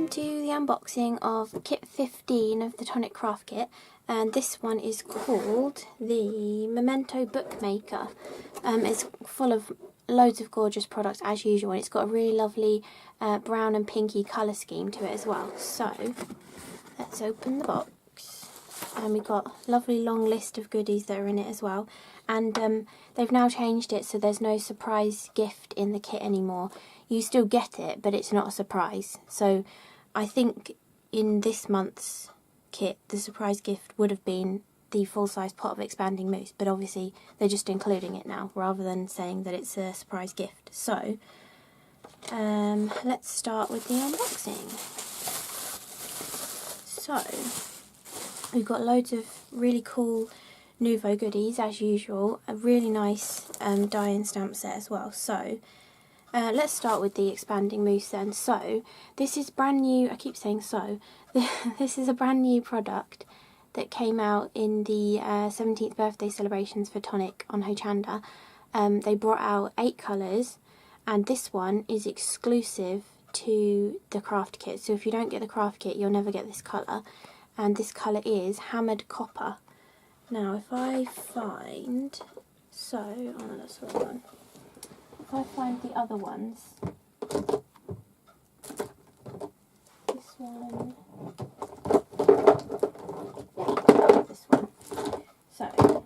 welcome to the unboxing of kit 15 of the Tonic Craft Kit, and this one is called the Memento Bookmaker. It's full of loads of gorgeous products as usual, and it's got a really lovely brown and pinky colour scheme to it as well. So let's open the box, and we've got a lovely long list of goodies that are in it as well. And they've now changed it so there's no surprise gift in the kit anymore. You still get it, but it's not a surprise. So I think in this month's kit, the surprise gift would have been the full-size pot of expanding mousse, but obviously they're just including it now rather than saying that it's a surprise gift. So let's start with the unboxing. So we've got loads of really cool Nuvo goodies as usual, a really nice die and stamp set as well. So let's start with the expanding mousse then. So this is brand new, I keep saying so, this is a brand new product that came out in the 17th birthday celebrations for Tonic on Hochanda. They brought out 8 colours, and this one is exclusive to the craft kit. So if you don't get the craft kit, you'll never get this colour, and this colour is Hammered Copper. Now if I find, oh no, that's the wrong one. If I find the other ones, this one, yeah, this one. So,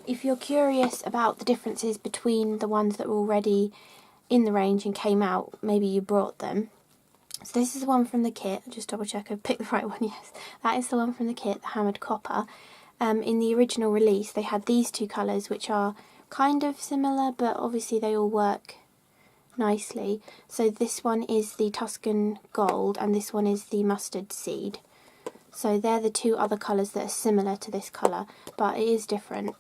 if you're curious about the differences between the ones that were already in the range and came out, maybe you brought them. So this is the one from the kit. Just double check I picked the right one. Yes, that is the one from the kit, the Hammered Copper. In the original release, they had these 2 colours, which are kind of similar, but obviously they all work nicely. So this one is the Tuscan Gold, and this one is the Mustard Seed. So they're the 2 other colours that are similar to this colour, but it is different.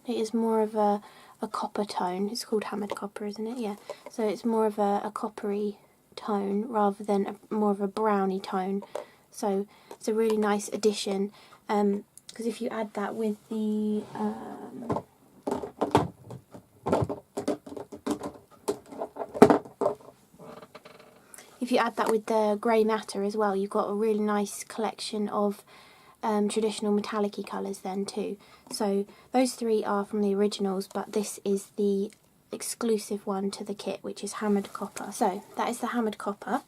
It is more of a copper tone. It's called Hammered Copper, isn't it? Yeah. So it's more of a coppery tone rather than more of a browny tone. So it's a really nice addition, because if you add that with the grey matter as well, you've got a really nice collection of traditional metallic-y colours then too. So those 3 are from the originals, but this is the exclusive one to the kit, which is Hammered Copper. So that is the Hammered Copper.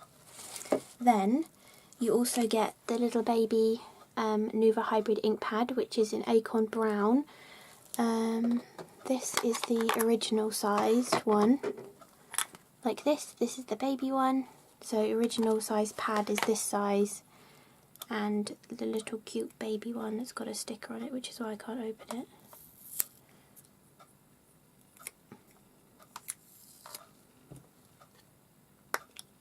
Then you also get the little baby Nuvo Hybrid ink pad, which is in Acorn Brown. This is the original sized one, like this. This is the baby one. So original size pad is this size, and the little cute baby one that's got a sticker on it, which is why I can't open it.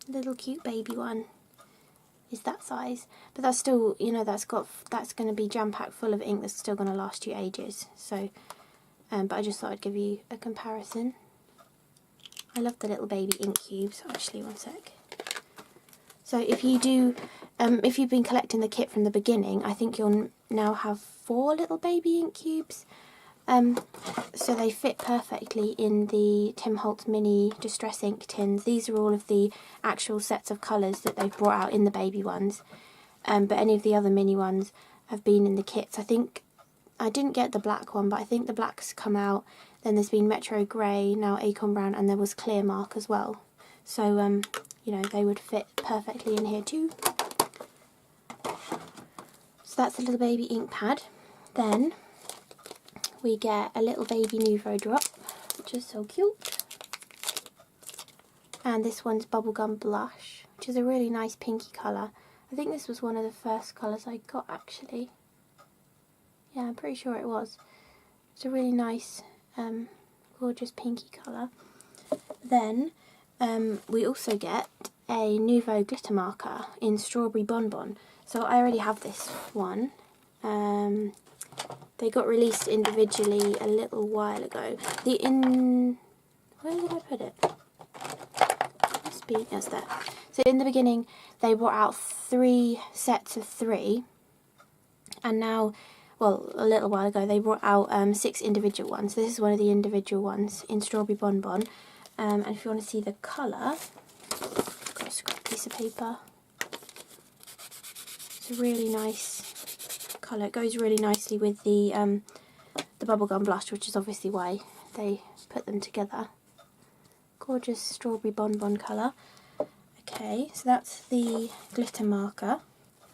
Little cute baby one is that size, but that's still, you know, that's going to be jam-packed full of ink that's still going to last you ages. So but I just thought I'd give you a comparison. I love the little baby ink cubes. Actually, one sec. So if you do, if you've been collecting the kit from the beginning, I think you'll now have 4 little baby ink cubes. So they fit perfectly in the Tim Holtz mini Distress ink tins. These are all of the actual sets of colours that they've brought out in the baby ones, but any of the other mini ones have been in the kits. I think I didn't get the black one, but I think the black's come out. Then there's been Metro Grey, now Acorn Brown, and there was Clear Mark as well. So you know, they would fit perfectly in here too. So that's a little baby ink pad. Then we get a little baby Nuvo drop, which is so cute. And this one's Bubblegum Blush, which is a really nice pinky colour. I think this was one of the first colours I got, actually. Yeah, I'm pretty sure it was. It's a really nice, gorgeous pinky colour. Then we also get a Nuvo glitter marker in Strawberry BonBon. So I already have this one. They got released individually a little while ago. Where did I put it? Must be, yes, there. So in the beginning, they brought out 3 sets of 3, and now, well, a little while ago, they brought out 6 individual ones. This is one of the individual ones in Strawberry BonBon. And if you want to see the colour, I've got a piece of paper. It's a really nice colour. It goes really nicely with the bubblegum blush, which is obviously why they put them together. Gorgeous strawberry bonbon colour. Okay, so that's the glitter marker.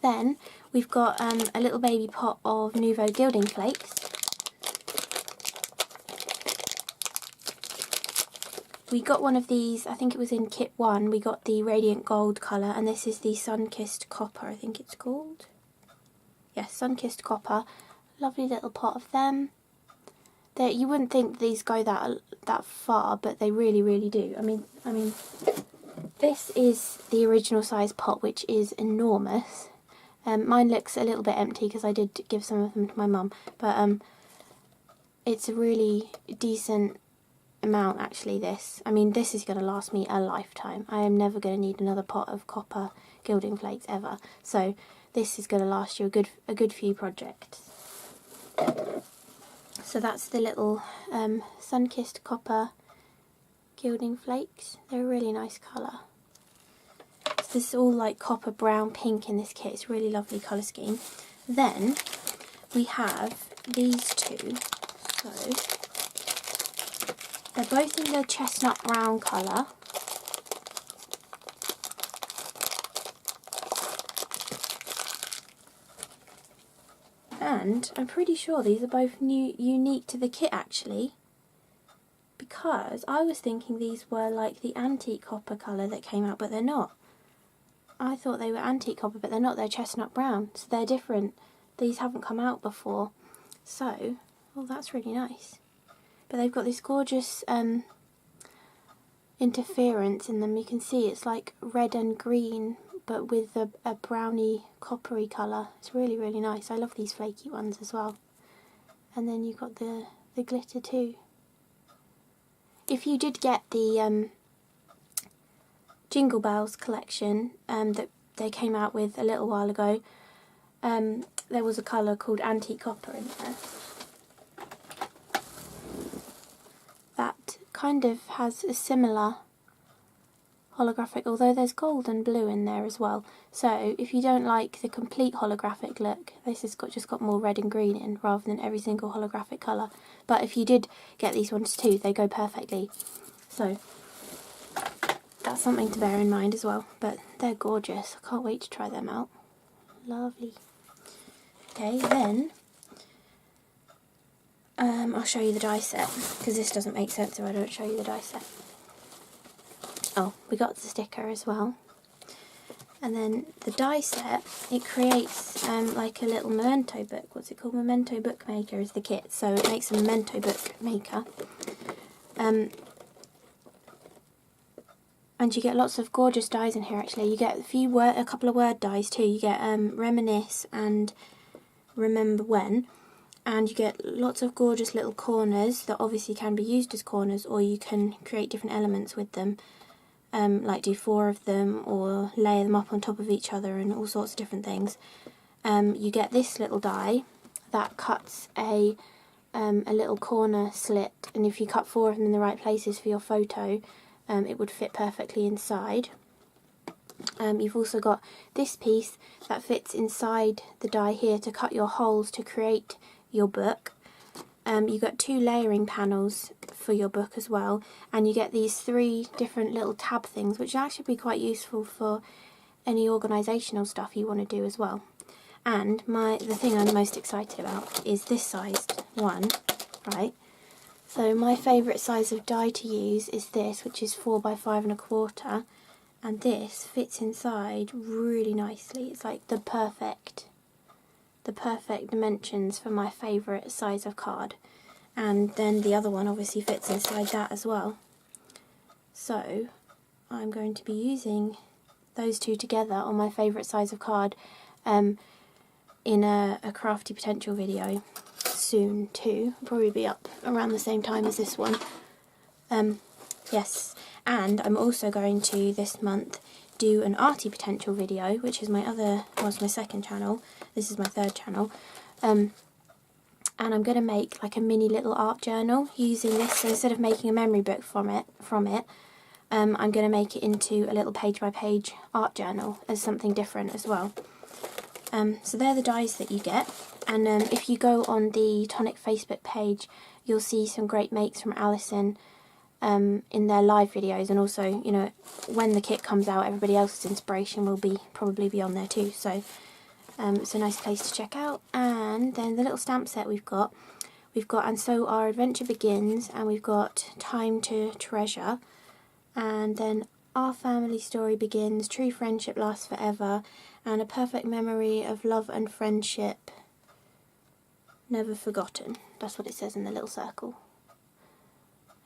Then we've got a little baby pot of Nuvo gilding flakes. We got one of these, I think it was in kit 1, we got the radiant gold colour, and this is the sun-kissed copper, I think it's called. Yes, sun-kissed copper. Lovely little pot of them. You wouldn't think these go that far, but they really, really do. I mean, this is the original size pot, which is enormous. Mine looks a little bit empty because I did give some of them to my mum, but it's a really decent amount actually. This is going to last me a lifetime. I am never going to need another pot of copper gilding flakes ever. So this is going to last you a good few projects. So that's the little sun-kissed copper gilding flakes. They're a really nice colour. So this is all like copper, brown, pink in this kit. It's a really lovely colour scheme. Then we have these two. So they're both in the chestnut brown colour. And I'm pretty sure these are both unique to the kit actually, because I was thinking these were like the antique copper colour that came out, but they're not. I thought they were antique copper, but they're not. They're chestnut brown, so they're different. These haven't come out before, so well, that's really nice. But they've got this gorgeous interference in them. You can see it's like red and green, but with a browny coppery colour. It's really, really nice. I love these flaky ones as well. And then you've got the glitter too. If you did get the Jingle Bells collection that they came out with a little while ago, there was a colour called Antique Copper in there. That kind of has a similar holographic, although there's gold and blue in there as well. So if you don't like the complete holographic look, this has just got more red and green in rather than every single holographic colour. But if you did get these ones too, they go perfectly. So that's something to bear in mind as well. But they're gorgeous. I can't wait to try them out. Lovely. Okay, then I'll show you the die set, because this doesn't make sense if I don't show you the die set. Oh, we got the sticker as well. And then the die set, it creates like a little Memento book. What's it called? Memento Bookmaker is the kit. So it makes a Memento Bookmaker. And you get lots of gorgeous dies in here actually. You get a couple of word dies too. You get Reminisce and Remember When. And you get lots of gorgeous little corners that obviously can be used as corners, or you can create different elements with them. Like do 4 of them or layer them up on top of each other and all sorts of different things. You get this little die that cuts a little corner slit, and if you cut 4 of them in the right places for your photo, it would fit perfectly inside. You've also got this piece that fits inside the die here to cut your holes to create your book. You've got 2 layering panels for your book as well, and you get these 3 different little tab things, which actually be quite useful for any organisational stuff you want to do as well. And the thing I'm most excited about is this sized one, right? So my favourite size of die to use is this, which is 4 by 5 1/4, and this fits inside really nicely. It's like the perfect dimensions for my favourite size of card. And then the other one obviously fits inside that as well. So I'm going to be using those two together on my favourite size of card in a CRaFTi potential video soon too. Probably be up around the same time as this one. Yes, and I'm also going to this month do an arty potential video, which is my second channel. This is my third channel. And I'm going to make like a mini little art journal using this. So instead of making a memory book from it, I'm going to make it into a little page by page art journal as something different as well. So they're the dies that you get, and if you go on the Tonic Facebook page, you'll see some great makes from Alison in their live videos, and also, you know, when the kit comes out, everybody else's inspiration will probably be on there too. So it's a nice place to check out. And then the little stamp set we've got And So Our Adventure Begins, and we've got Time to Treasure, and then Our Family Story Begins, True Friendship Lasts Forever, and A Perfect Memory of Love and Friendship Never Forgotten. That's what it says in the little circle.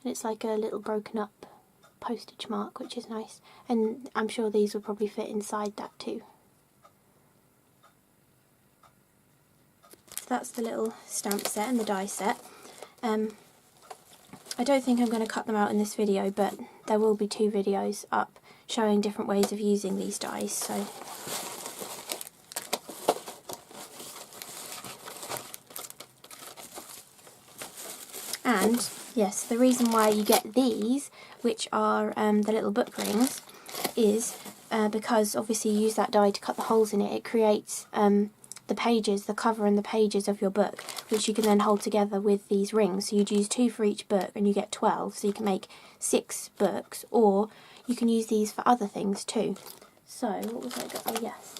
And it's like a little broken up postage mark, which is nice. And I'm sure these will probably fit inside that too. So that's the little stamp set and the die set. I don't think I'm going to cut them out in this video, but there will be 2 videos up showing different ways of using these dies. So and yes, the reason why you get these, which are the little book rings, is because obviously you use that die to cut the holes in it. It creates the pages, the cover and the pages of your book, which you can then hold together with these rings. So you'd use 2 for each book and you get 12, so you can make 6 books, or you can use these for other things too. So what was I got? Oh yes,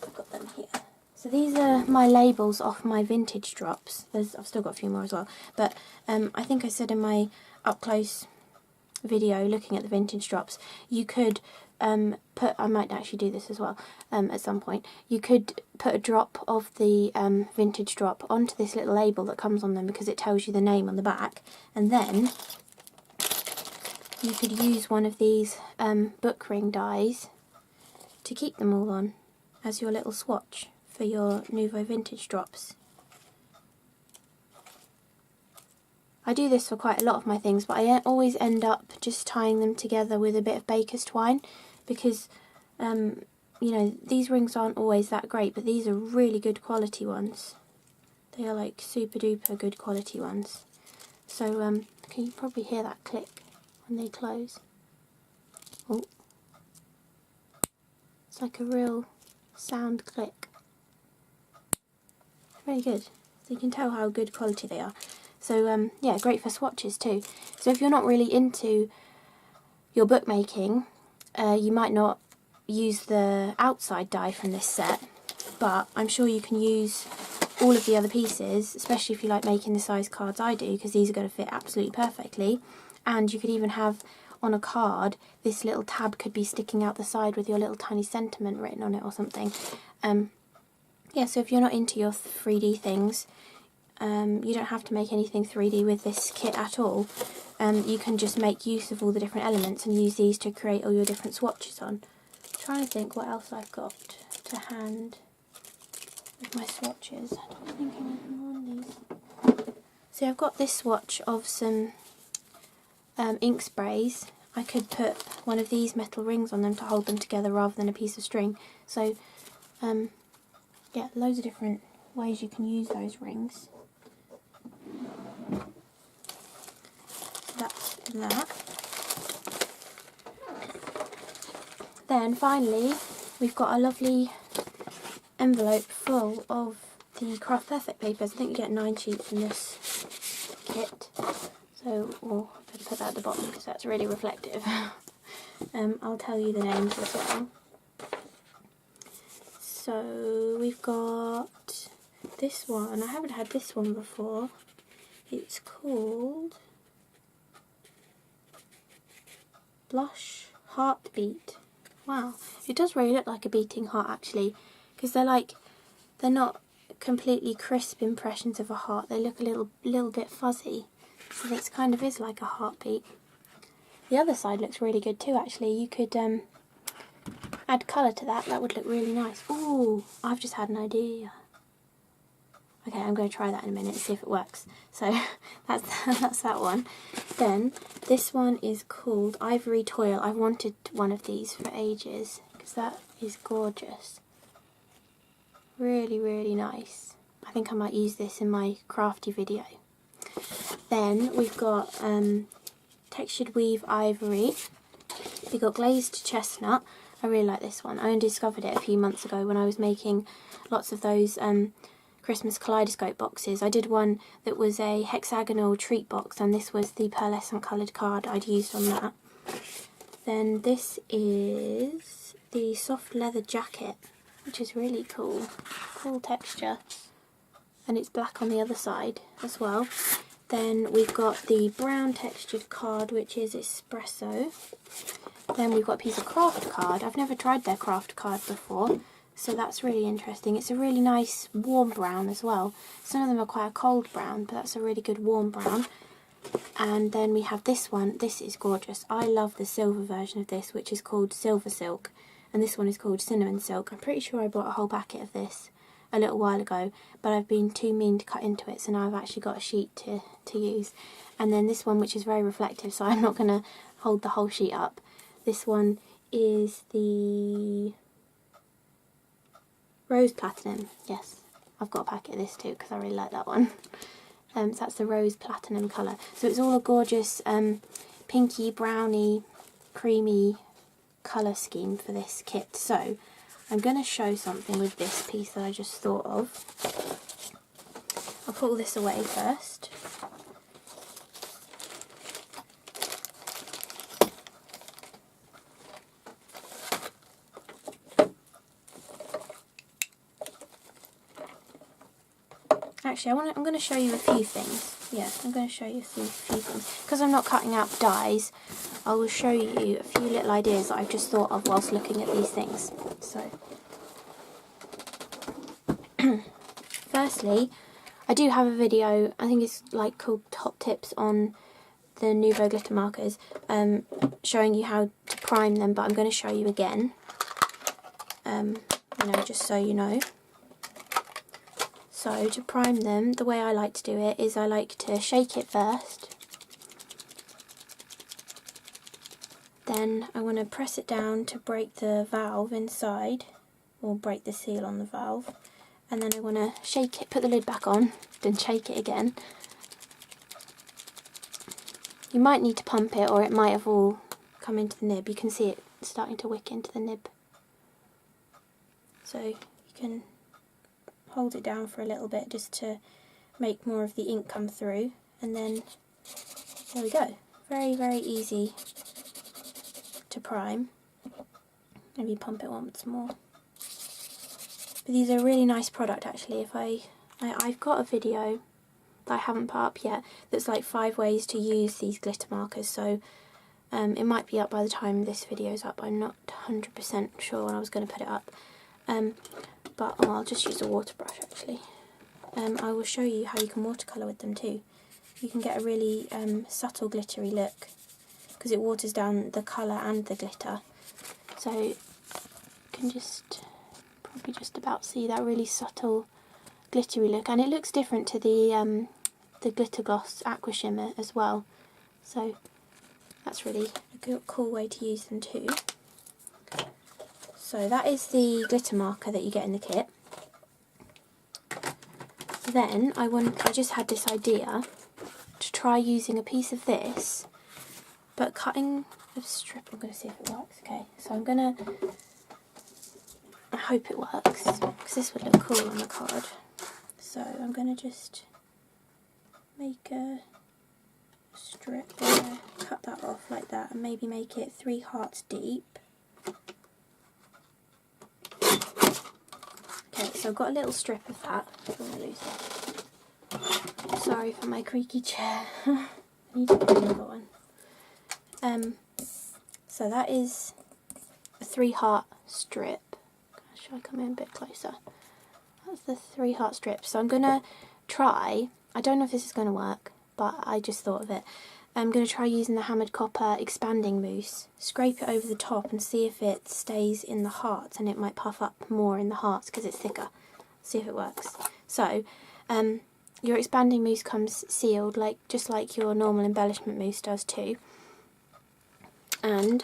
I've got them here. So these are my labels off my vintage drops. I've still got a few more as well, but I think I said in my up close video looking at the vintage drops, you could I might actually do this as well at some point, you could put a drop of the vintage drop onto this little label that comes on them, because it tells you the name on the back, and then you could use one of these book ring dies to keep them all on as your little swatch for your Nuvo vintage drops. I do this for quite a lot of my things, but I always end up just tying them together with a bit of baker's twine, because you know, these rings aren't always that great, but these are really good quality ones. They are like super duper good quality ones. So can you probably hear that click when they close? Oh, it's like a real sound click. Very good. So you can tell how good quality they are. So yeah, great for swatches too. So if you're not really into your bookmaking, you might not use the outside die from this set, but I'm sure you can use all of the other pieces, especially if you like making the size cards I do, because these are going to fit absolutely perfectly. And you could even have on a card, this little tab could be sticking out the side with your little tiny sentiment written on it or something. Yeah, so if you're not into your 3D things, you don't have to make anything 3D with this kit at all. You can just make use of all the different elements and use these to create all your different swatches on. I'm trying to think what else I've got to hand with my swatches. I don't think anything on these. So I've got this swatch of some ink sprays. I could put one of these metal rings on them to hold them together rather than a piece of string. So yeah, loads of different ways you can use those rings. That's that. Then finally we've got a lovely envelope full of the Craft Perfect papers. I think you get 9 sheets in this kit. So, well, I better put that at the bottom because that's really reflective. I'll tell you the names as well. So we've got this one. I haven't had this one before. It's called Blush Heartbeat. Wow, it does really look like a beating heart actually, because they're not completely crisp impressions of a heart. They look a little bit fuzzy, so this kind of is like a heartbeat. The other side looks really good too actually. You could add colour to that. That would look really nice. Ooh, I've just had an idea. Okay, I'm going to try that in a minute and see if it works. So that's that one. Then this one is called Ivory Toile. I've wanted one of these for ages because that is gorgeous. Really, really nice. I think I might use this in my CRaFTi video. Then we've got Textured Weave Ivory. We got glazed chestnut. I really like this one. I only discovered it a few months ago when I was making lots of those Christmas kaleidoscope boxes. I did one that was a hexagonal treat box, and this was the pearlescent coloured card I'd used on that. Then this is the soft leather jacket, which is really cool. Cool texture. And it's black on the other side as well. Then we've got the brown textured card, which is espresso. Then we've got a piece of craft card. I've never tried their craft card before, so that's really interesting. It's a really nice warm brown as well. Some of them are quite a cold brown, but that's a really good warm brown. And then we have this one. This is gorgeous. I love the silver version of this, which is called Silver Silk, and this one is called Cinnamon Silk. I'm pretty sure I bought a whole packet of this a little while ago, but I've been too mean to cut into it, so now I've actually got a sheet to use. And then this one, which is very reflective, so I'm not going to hold the whole sheet up. This one is the Rose Platinum. Yes, I've got a packet of this too because I really like that one. So that's the Rose Platinum colour. So it's all a gorgeous pinky, browny, creamy colour scheme for this kit. So I'm going to show something with this piece that I just thought of. I'll put all this away first. Actually, I'm going to show you a few things. Yeah, I'm going to show you a few things. Because I'm not cutting out dies, I will show you a few little ideas that I've just thought of whilst looking at these things. So, firstly, I do have a video, I think it's like called Top Tips on the Nuvo glitter markers, showing you how to prime them, but I'm going to show you again, just so you know. So to prime them, the way I like to do it is I like to shake it first. Then I want to press it down to break the valve inside, or break the seal on the valve. And then I want to shake it, put the lid back on, then shake it again. You might need to pump it, or it might have all come into the nib. You can see it starting to wick into the nib. So you can hold it down for a little bit just to make more of the ink come through, and then there we go. Very, very easy to prime. Maybe pump it once more. But these are a really nice product actually. I've got a video that I haven't put up yet that's like 5 ways to use these glitter markers, so it might be up by the time this video's up. I'm not 100% sure when I was going to put it up. But I'll just use a water brush actually. I will show you how you can watercolour with them too. You can get a really subtle glittery look because it waters down the colour and the glitter. So you can probably just about see that really subtle glittery look, and it looks different to the glitter gloss aqua shimmer as well. So that's really a good, cool way to use them too. So that is the glitter marker that you get in the kit. Then I just had this idea to try using a piece of this, but cutting a strip. I'm going to see if it works. Okay, so I hope it works, because this would look cool on the card. So I'm going to just make a strip there, cut that off like that, and maybe make it 3 hearts deep. Okay, so I've got a little strip of that. I'm going to lose it. Sorry for my creaky chair. I need to get another one. So that is a 3 heart strip. Should I come in a bit closer? That's the 3 heart strip. So I'm going to try, I don't know if this is going to work, but I just thought of it. I'm going to try using the hammered copper expanding mousse, scrape it over the top and see if it stays in the hearts, and it might puff up more in the hearts because it's thicker. See if it works. So your expanding mousse comes sealed, just like your normal embellishment mousse does too. And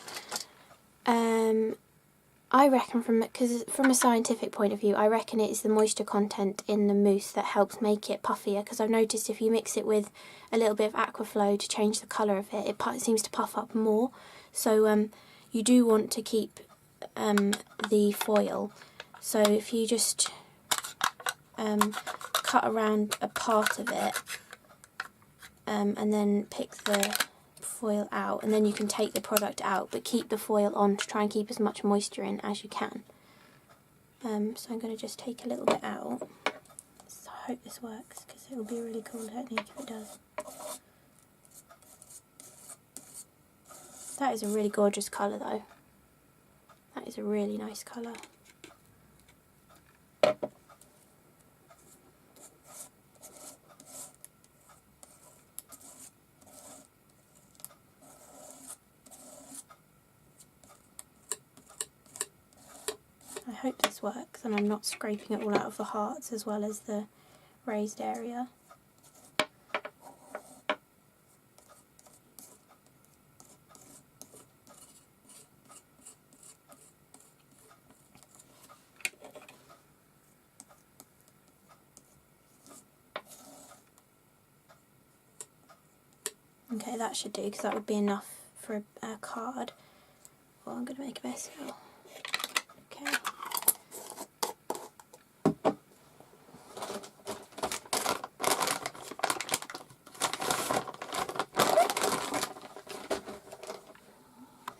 I reckon from a scientific point of view, I reckon it is the moisture content in the mousse that helps make it puffier, because I've noticed if you mix it with a little bit of Aquaflow to change the colour of it, it seems to puff up more. So you do want to keep the foil. So if you just cut around a part of it and then pick the foil out, and then you can take the product out, but keep the foil on to try and keep as much moisture in as you can. So I'm going to just take a little bit out. So I hope this works, because it will be a really cool technique if it does. That is a really gorgeous colour though. That is a really nice colour. I hope this works and I'm not scraping it all out of the hearts as well as the raised area. Okay, that should do, because that would be enough for a card. Oh, I'm going to make a mess now. Okay.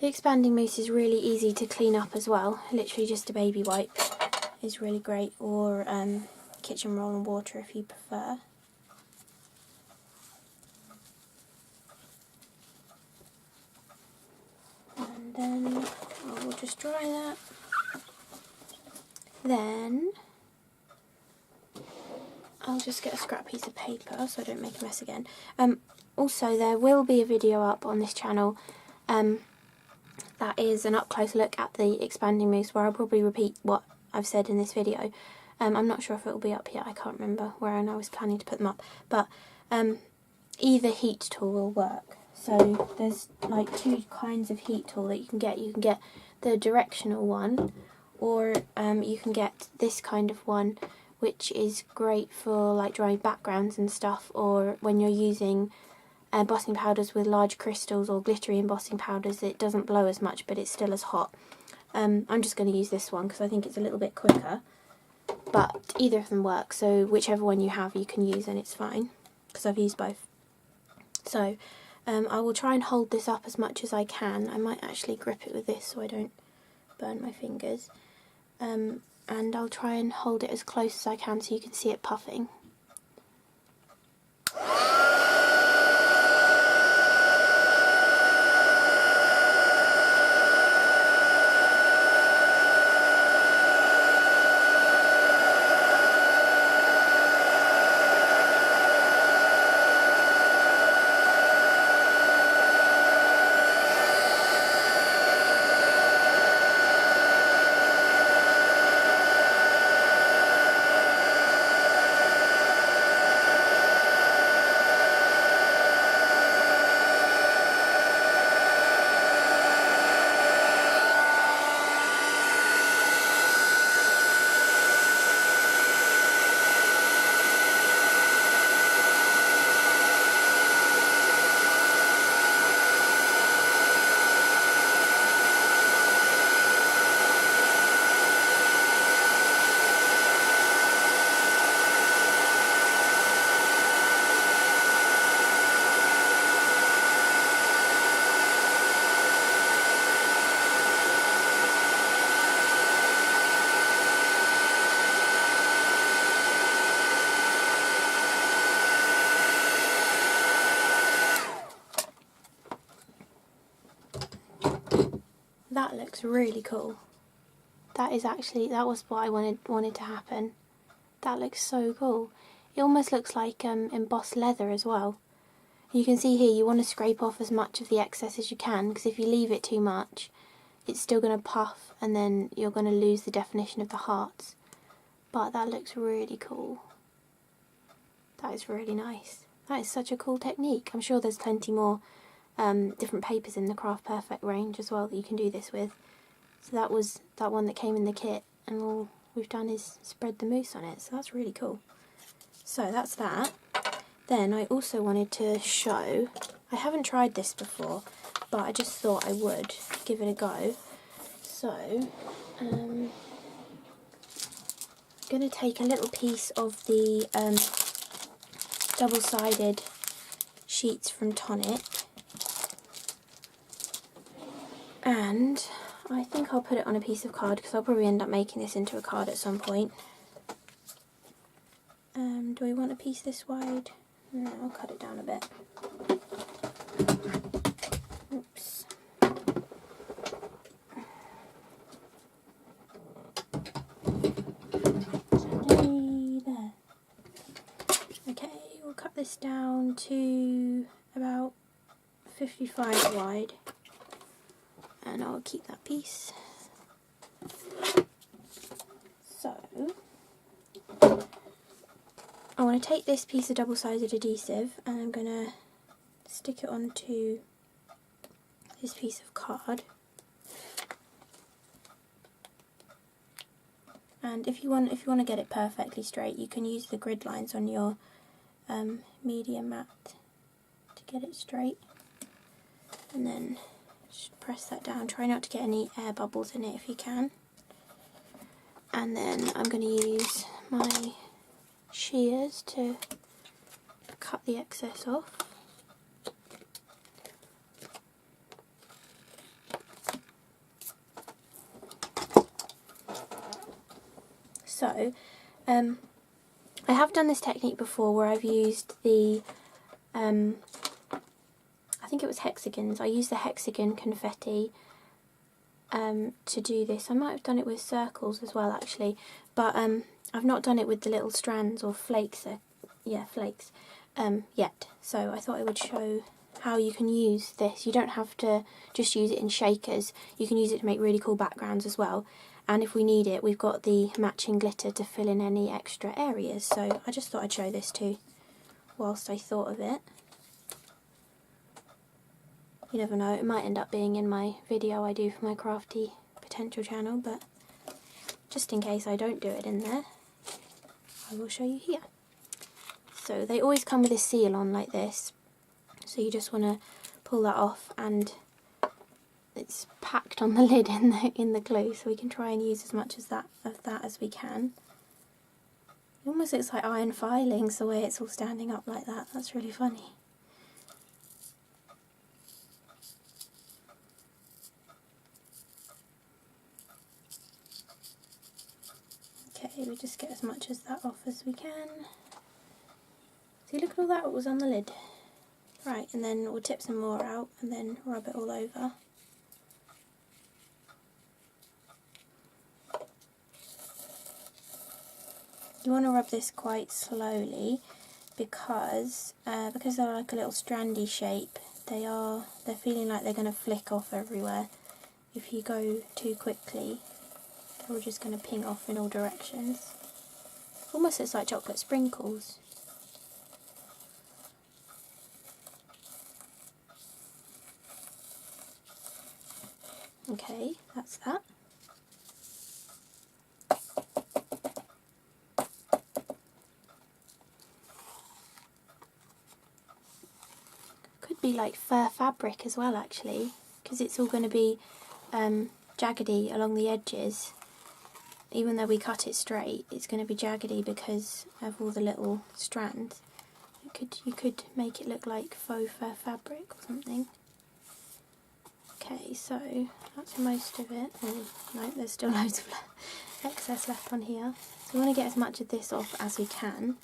The expanding mousse is really easy to clean up as well. Literally just a baby wipe is really great, or kitchen roll and water if you prefer. And then I will just dry that. Then I'll just get a scrap piece of paper so I don't make a mess again. Also, there will be a video up on this channel that is an up-close look at the expanding mousse, where I'll probably repeat what I've said in this video. I'm not sure if it will be up yet, I can't remember where I was planning to put them up, but either heat tool will work. So there's like two kinds of heat tool that you can get. You can get the directional one, or you can get this kind of one, which is great for like drying backgrounds and stuff, or when you're using embossing powders with large crystals or glittery embossing powders. It doesn't blow as much, but it's still as hot. I'm just going to use this one because I think it's a little bit quicker, but either of them work, so whichever one you have you can use and it's fine, because I've used both. So I will try and hold this up as much as I can. I might actually grip it with this so I don't burn my fingers, and I'll try and hold it as close as I can so you can see it puffing. That looks really cool. That was what I wanted to happen. That looks so cool. It almost looks like embossed leather as well. You can see here you want to scrape off as much of the excess as you can, because if you leave it too much it's still going to puff and then you're going to lose the definition of the hearts. But that looks really cool. That is really nice. That is such a cool technique. I'm sure there's plenty more different papers in the Craft Perfect range as well that you can do this with. So that was that one that came in the kit, and all we've done is spread the mousse on it, so that's really cool. So that's that. Then I also wanted to show, I haven't tried this before, but I just thought I would give it a go. So I'm going to take a little piece of the double-sided sheets from Tonic, and I think I'll put it on a piece of card because I'll probably end up making this into a card at some point. Do I want a piece this wide? No, I'll cut it down a bit. Oops. There. Okay, we'll cut this down to about 55 wide, and I'll keep that piece. So I want to take this piece of double-sided adhesive and I'm going to stick it onto this piece of card. And if you want to get it perfectly straight, you can use the grid lines on your media mat to get it straight. And then just press that down. Try not to get any air bubbles in it if you can. And then I'm going to use my shears to cut the excess off. So I have done this technique before where I've used the I think it was hexagons. I used the hexagon confetti to do this. I might have done it with circles as well actually, but I've not done it with the little strands or flakes, flakes, yet. So I thought I would show how you can use this. You don't have to just use it in shakers, you can use it to make really cool backgrounds as well. And if we need it, we've got the matching glitter to fill in any extra areas. So I just thought I'd show this too, whilst I thought of it. You never know, it might end up being in my video I do for my CRaFTi potential channel, but just in case I don't do it in there, I will show you here. So they always come with a seal on like this, so you just want to pull that off, and it's packed on the lid in the glue, so we can try and use as much of that as we can. It almost looks like iron filings the way it's all standing up like that. That's really funny. Okay, we just get as much as that off as we can. See, look at all that was on the lid. Right, and then we'll tip some more out and then rub it all over. You want to rub this quite slowly because they're like a little strandy shape. They're feeling like they're going to flick off everywhere. If you go too quickly, they're just going to ping off in all directions. Almost looks like chocolate sprinkles. Okay, that's that. Could be like fur fabric as well actually, because it's all going to be jaggedy along the edges. Even though we cut it straight, it's going to be jaggedy because of all the little strands. You could make it look like faux fur fabric or something. Okay, so that's most of it. Oh, no, there's still loads of excess left on here. So we want to get as much of this off as we can.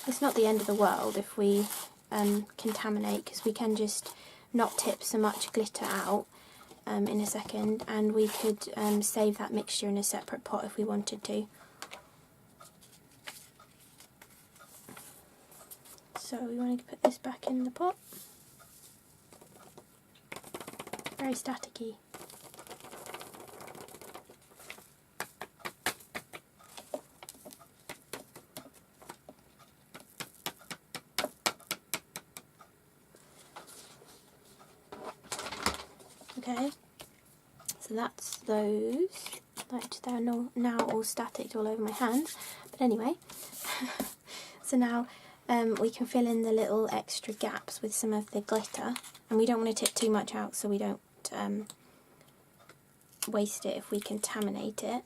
It's not the end of the world if we contaminate, because we can just not tip so much glitter out in a second, and we could save that mixture in a separate pot if we wanted to. So we want to put this back in the pot. Very staticky. Okay, so that's those. Like, they're now all static all over my hands. But anyway, so now we can fill in the little extra gaps with some of the glitter, and we don't want to tip too much out so we don't waste it if we contaminate it.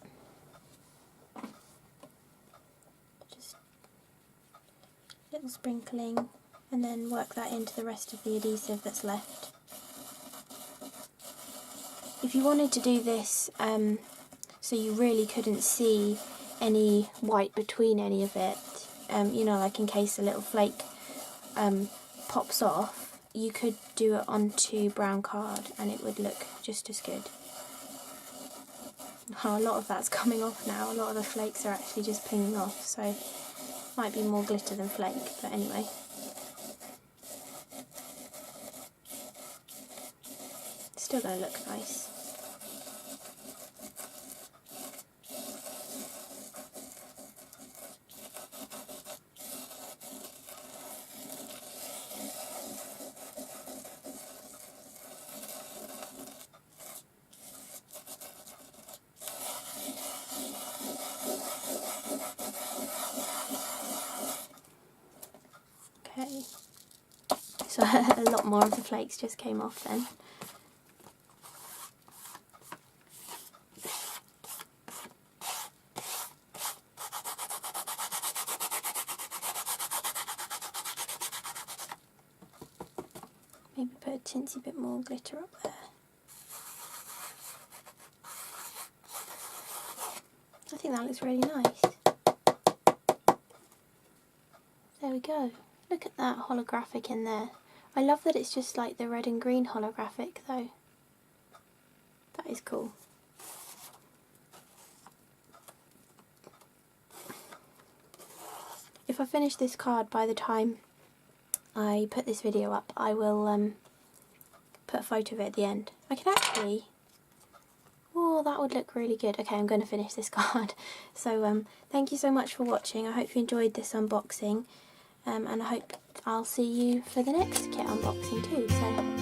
Just a little sprinkling, and then work that into the rest of the adhesive that's left. If you wanted to do this so you really couldn't see any white between any of it, you know, like in case a little flake pops off, you could do it onto brown card and it would look just as good. Oh, a lot of that's coming off now, a lot of the flakes are actually just pinging off, so might be more glitter than flake, but anyway. It's still going to look nice. Okay, so a lot more of the flakes just came off then. Maybe put a tinsy bit more glitter up there. I think that looks really nice. There we go. Look at that holographic in there. I love that it's just like the red and green holographic though. That is cool. If I finish this card by the time I put this video up, I will put a photo of it at the end. I can actually... Oh, that would look really good. Okay, I'm going to finish this card. So thank you so much for watching. I hope you enjoyed this unboxing. And I hope I'll see you for the next kit unboxing too. So